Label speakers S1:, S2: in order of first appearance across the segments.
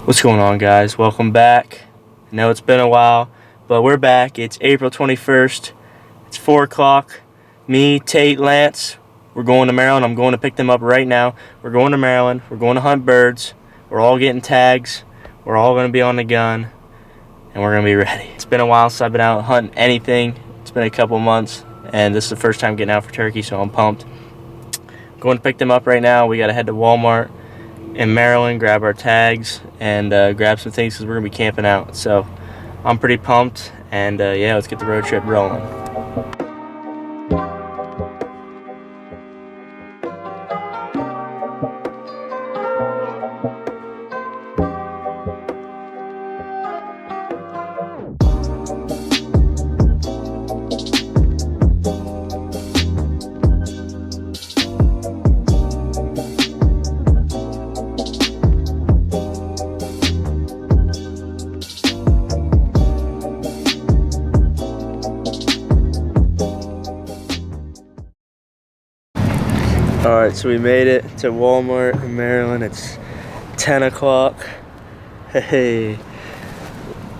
S1: What's going on, guys? Welcome back. I know it's been a while, but we're back. It's April 21st. It's 4 o'clock. Me, Tate, Lance, we're going to Maryland. I'm going to pick them up right now. We're going to Maryland. We're going to hunt birds. We're all getting tags. We're all going to be on the gun, and we're going to be ready. It's been a while since I've been out hunting anything. It's been a couple months, and this is the first time getting out for turkey, so I'm pumped. Going to pick them up right now. We got to head to Walmart in Maryland, grab our tags, and grab some things because we're going to be camping out. So I'm pretty pumped, and yeah, let's get the road trip rolling. Alright, so we made it to Walmart in Maryland. It's 10 o'clock. Hey,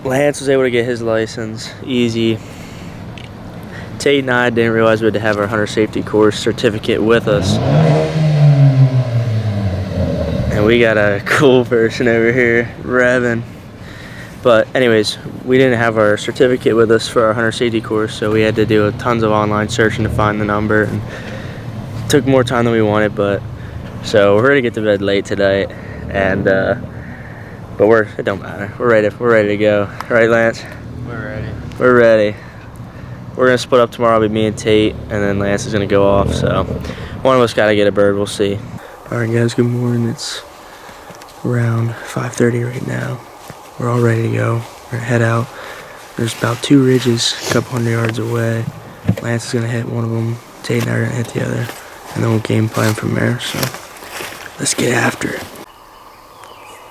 S1: Lance was able to get his license. Easy. Tate and I didn't realize we had to have our hunter safety course certificate with us. And we got a cool person over here, revving. But anyways, we didn't have our certificate with us for our hunter safety course, so we had to do tons of online searching to find the number. And took more time than we wanted, but so we're ready to get to bed late tonight, and but it don't matter. We're ready to go. Right, Lance? We're ready. We're gonna split up tomorrow. It'll be me and Tate, and then Lance is gonna go off. So one of us gotta get a bird. We'll see. All right, guys. Good morning. It's around 5:30 right now. We're all ready to go. We're gonna head out. There's about 2 ridges a couple hundred yards away. Lance is gonna hit one of them. Tate and I are gonna hit the other. And then we'll game plan from there, so let's get after it.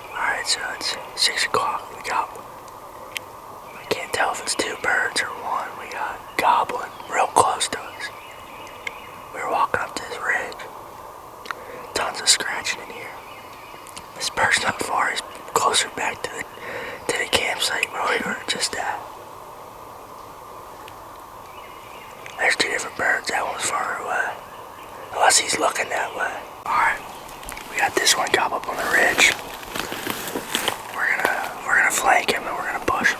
S1: Alright, so it's 6 o'clock. We got, I can't tell if it's 2 birds or 1. We got gobbling real close to us. We were walking up to this ridge. Tons of scratching in here. This bird's not far. He's closer back to the campsite where we were just at. There's 2 different birds. That one's farther away. Unless he's looking that way. Alright, we got this one gobble up on the ridge. We're gonna flank him and we're gonna push him.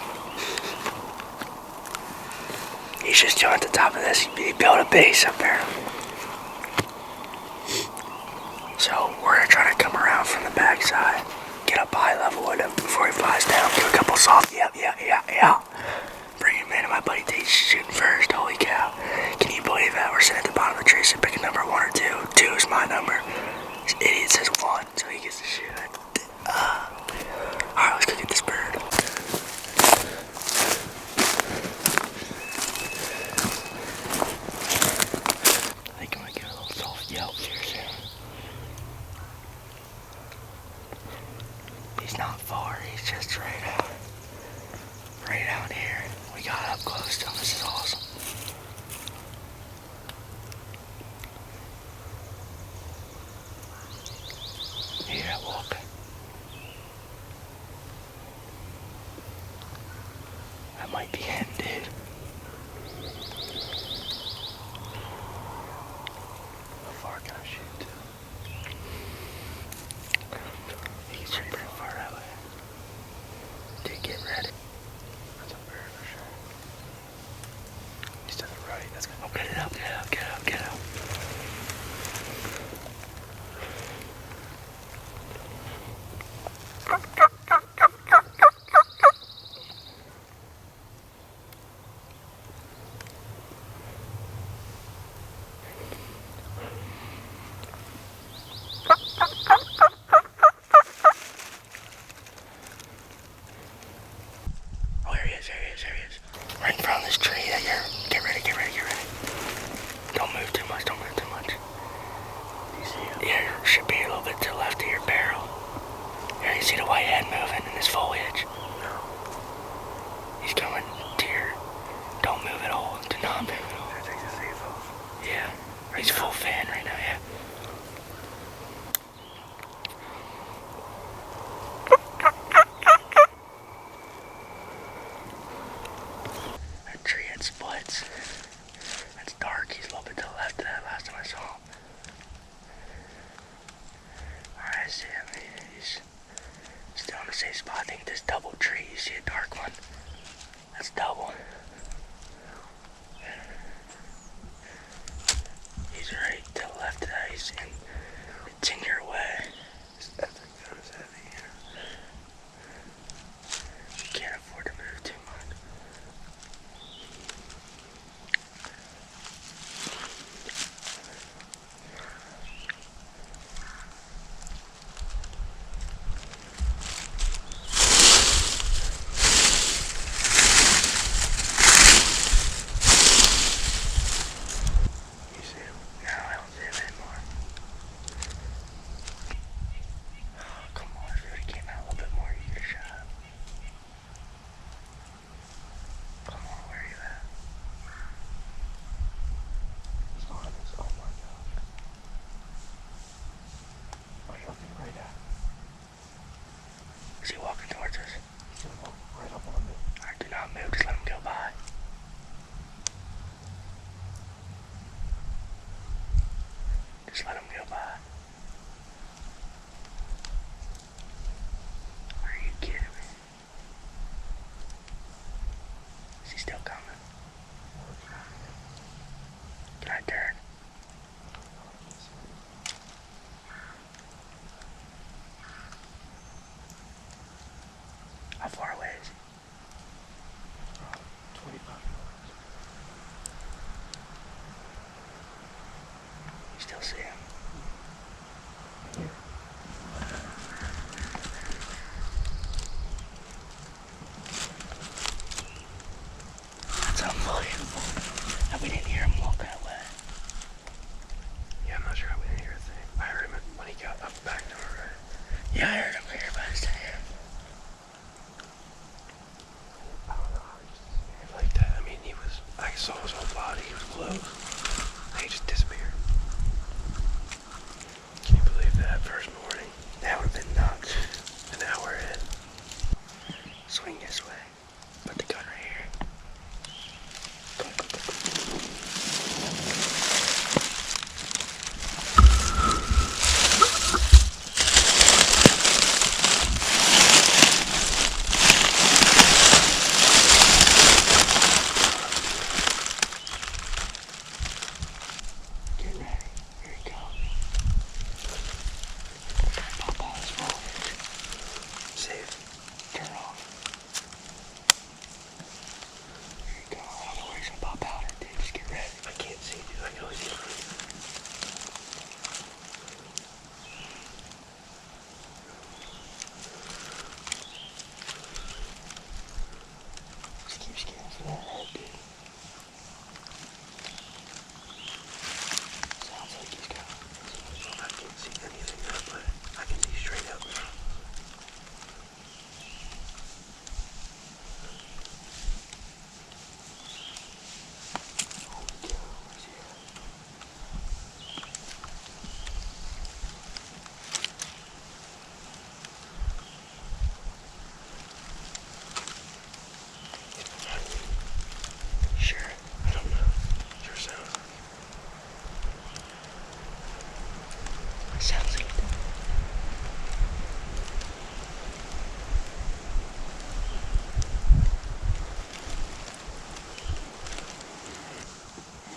S1: He's just chilling at the top of this. He built a base up there. So we're gonna try to come around from the backside, get up high level with him before he flies down. Do a couple soft, yeah. Bring him in, and my buddy Tate's shooting first. Holy cow. Can you believe that? We're sitting at the bottom of the tree, so pick a number 1 or 2. 2 is my number. This idiot says 1, so he gets to shoot. Alright, let's go get this bird. I think I might get a little soft yelp here soon. He's not far, he's just right out here. We got up close to him. This is awesome. You hear that walking? That might be him, dude. How far can I shoot to? He's pretty far that way. Dude, get ready. That's a bird for sure. He's to the right. That's good. Oh, get it up. Oh, here he is. Right in front of this tree. Get ready. Don't move too much. You see him? Yeah, should be a little bit to the left of your barrel. Here, you see the white head moving in this foliage? No. He's coming to your... Don't move at all. Do not move at all. Take the face off. Yeah. He's full fan right now, yeah. he walking towards us?
S2: Right up on me.
S1: Alright, do not move, just let him go by. Just let him go by. Are you kidding me? Is he still coming? Can I turn? How far away is he?
S2: 25 yards.
S1: You still see him?
S2: Here.
S1: That's unbelievable. And we didn't hear him walking away.
S2: Yeah, I'm not sure how we didn't hear a thing. I heard him when he got up back to our right.
S1: Yeah, I heard him here by his tail.
S2: I don't know how he just disappeared like that. I mean, I saw his whole body. He was close. And he just disappeared. Can you believe that? First morning.
S1: That would have been nuts.
S2: An hour in.
S1: Swing this way. Put the gun right here. Go, go, go, go. Get ready. Here he goes. Pop out his voltage.
S2: Safe.
S1: Turn off. Here you go. I don't know where he's gonna pop out at, dude. Just get ready.
S2: I can't see, dude. I can only see in front of me.
S1: Just keep scanning for that head, dude. Sounds like he's coming.
S2: I can't see anything now, but I can see straight up.
S1: Holy cow, where's he at? Sure.
S2: I don't know. Sure sounds like
S1: Sounds like it.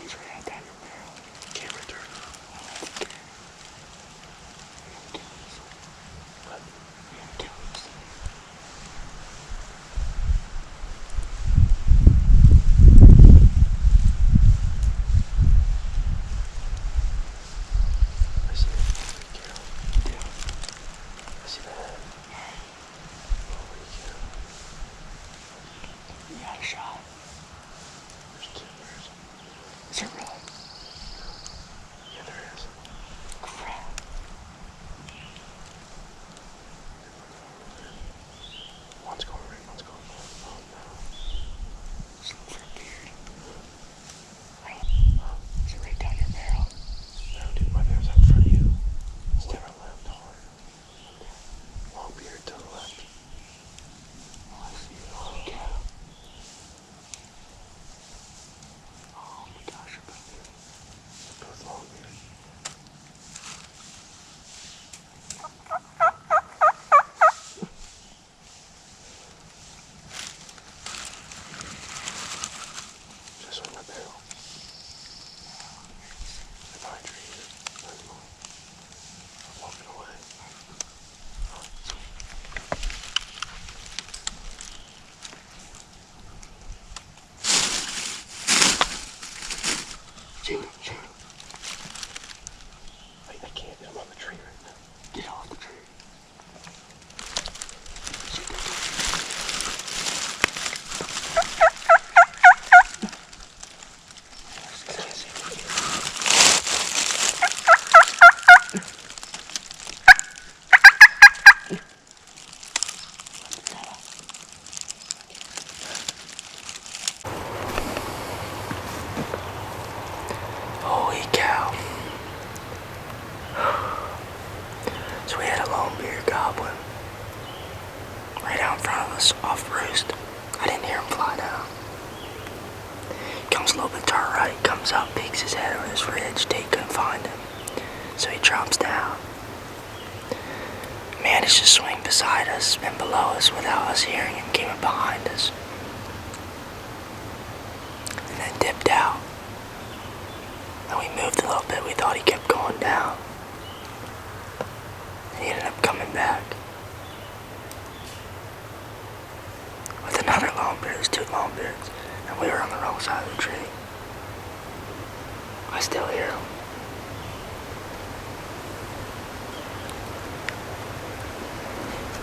S1: He's right out down your barrel.
S2: camera turned off. What?
S1: We gotta kill this thing.
S2: I see it. Carol.
S1: Yeah.
S2: I see the head. Holy cow.
S1: You got a shot.
S2: There's two.
S1: Is it really?
S2: Yeah, there is.
S1: Crap.
S2: One's going right, one's going left. Oh no.
S1: Just look for a beard.
S2: Oh,
S1: Is it right down your barrel?
S2: no, dude, my bear's out in front of you. It's to our left, hard. Long beard to the left.
S1: Oh, I see it. Holy cow. front of us off roost. I didn't hear him fly down. Comes a little bit to our right, comes up, peeks his head over this ridge. Tate couldn't find him, so he drops down. Managed to swing beside us and below us without us hearing him, came up behind us. And then dipped out. And we moved a little bit, we thought he kept going down. He ended up coming back. With another longbeard, there's 2 longbeards. And we were on the wrong side of the tree. I still hear him.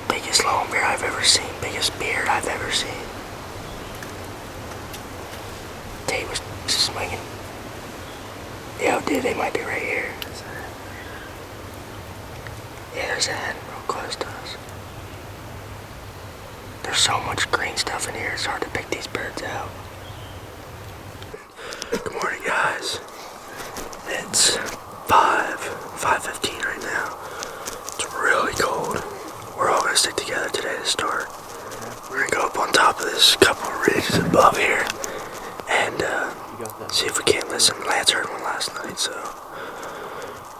S1: Biggest longbeard I've ever seen, biggest beard I've ever seen. Tate was swinging. Yo, dude, they might be right here. Yeah, there's a hen real close to us. There's so much green stuff in here, it's hard to pick these birds out. Good morning, guys. It's 5:15 right now. It's really cold. We're all gonna stick together today to start. We're gonna go up on top of this couple of ridges above here and see if we can't listen. Lance heard one last night, so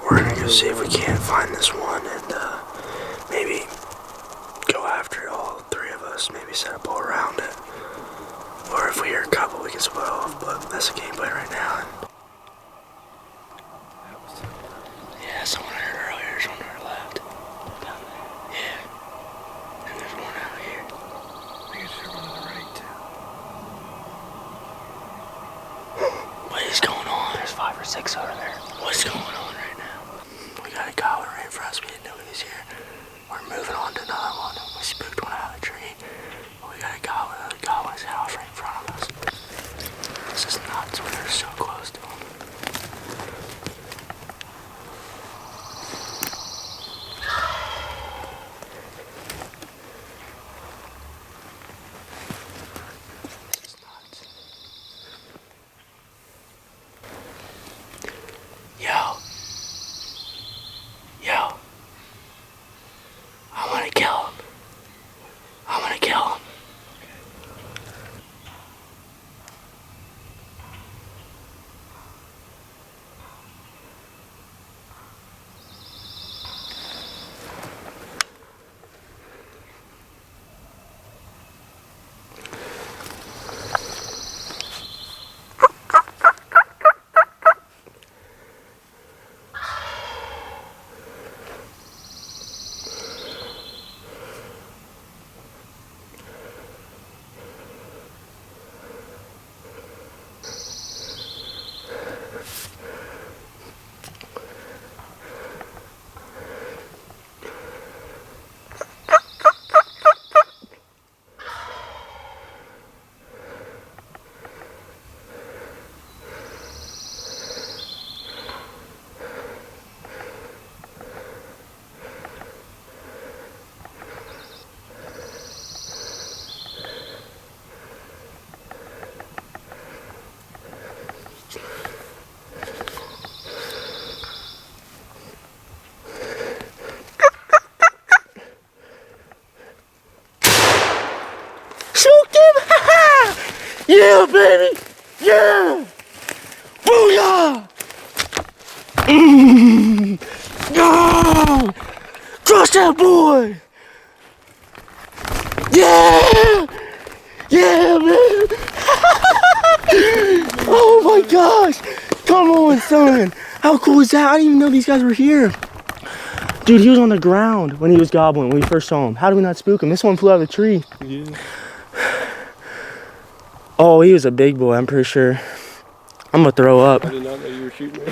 S1: we're gonna go see if we can't find this one and maybe go after it, all 3 of us, maybe set up all around it. Or if we hear a couple, we can split off, but that's the gameplay right now. Yeah, someone I heard earlier, there's one to our left. Down there. Yeah. And there's one out here.
S2: I guess there's one on the right, too.
S1: What is going on?
S3: There's 5 or 6 over there.
S1: What's going on right now? We got a gobbler right in front of us. We didn't know he was here. We're moving on to another one. We spooked one out of the tree. We got a gobbler. The gobbler's house right in front of us. This is nuts. We were so close to him. This is nuts. Yo. I want to kill him. I want to kill him. Yeah, baby! Yeah! Booyah! Go! Crush that boy! Yeah! Yeah, man! Oh my gosh! Come on, son! How cool is that? I didn't even know these guys were here. Dude, he was on the ground when he was gobbling, when we first saw him. How did we not spook him? This one flew out of the tree.
S2: Yeah.
S1: Oh, he was a big boy, I'm pretty sure. I'm gonna throw up.
S2: I did not know you were shooting me.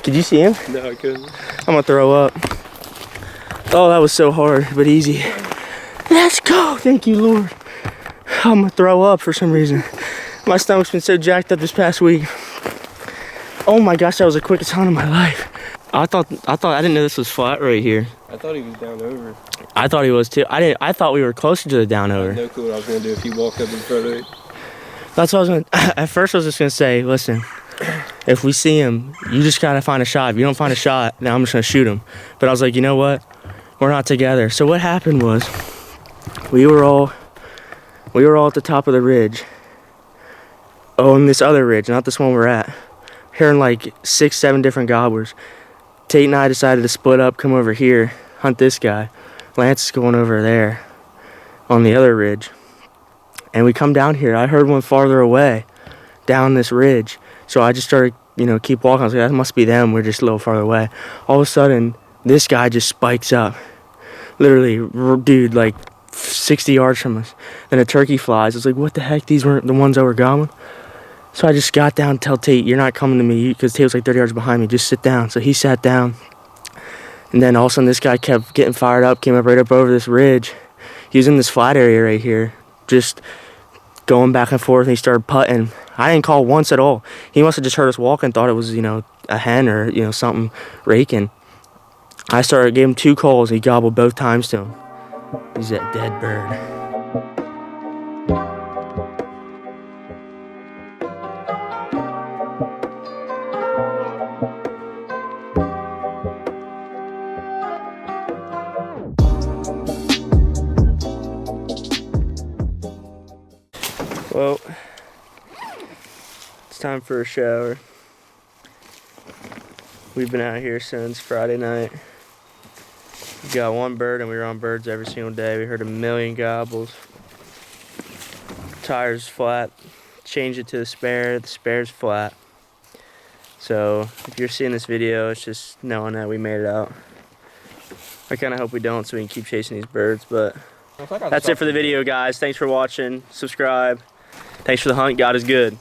S1: Could you see him?
S2: No, I couldn't.
S1: I'm gonna throw up. Oh, that was so hard, but easy. Let's go! Thank you, Lord. I'm gonna throw up for some reason. My stomach's been so jacked up this past week. Oh my gosh, that was the quickest hunt of my life. I didn't know this was flat right here.
S2: I thought he was down over.
S1: I thought he was too. I thought we were closer to the down
S2: I
S1: over.
S2: had no clue what I was going to do if he walked up in front of it.
S1: That's what I was gonna. At first, I was just gonna say, listen, if we see him, you just gotta find a shot. If you don't find a shot, then I'm just gonna shoot him. But I was like, you know what? We're not together. So what happened was, we were all at the top of the ridge. Oh, on this other ridge, not this one we're at. Hearing like 6, 7 different gobblers. Tate and I decided to split up, come over here, hunt this guy. Lance is going over there on the other ridge. And we come down here. I heard one farther away down this ridge. So I just started, keep walking. I was like, that must be them. We're just a little farther away. All of a sudden, this guy just spikes up. Literally, dude, like 60 yards from us. Then a turkey flies. It's like, what the heck? These weren't the ones that were gobbling. So I just got down and tell Tate, you're not coming to me, because Tate was like 30 yards behind me. Just sit down. So he sat down. And then all of a sudden, this guy kept getting fired up, came up right up over this ridge. He was in this flat area right here, just going back and forth, and he started putting. I didn't call once at all. He must have just heard us walking, thought it was, a hen or, something raking. I gave him 2 calls, and he gobbled both times to him. He's that dead bird. Well, it's time for a shower. We've been out here since Friday night. We got 1 bird, and we were on birds every single day. We heard 1,000,000 gobbles. Tire's flat. Change it to the spare's flat. So if you're seeing this video, it's just knowing that we made it out. I kind of hope we don't, so we can keep chasing these birds, but that's it for the video, guys. Thanks for watching. Subscribe. Thanks for the hunt. God is good.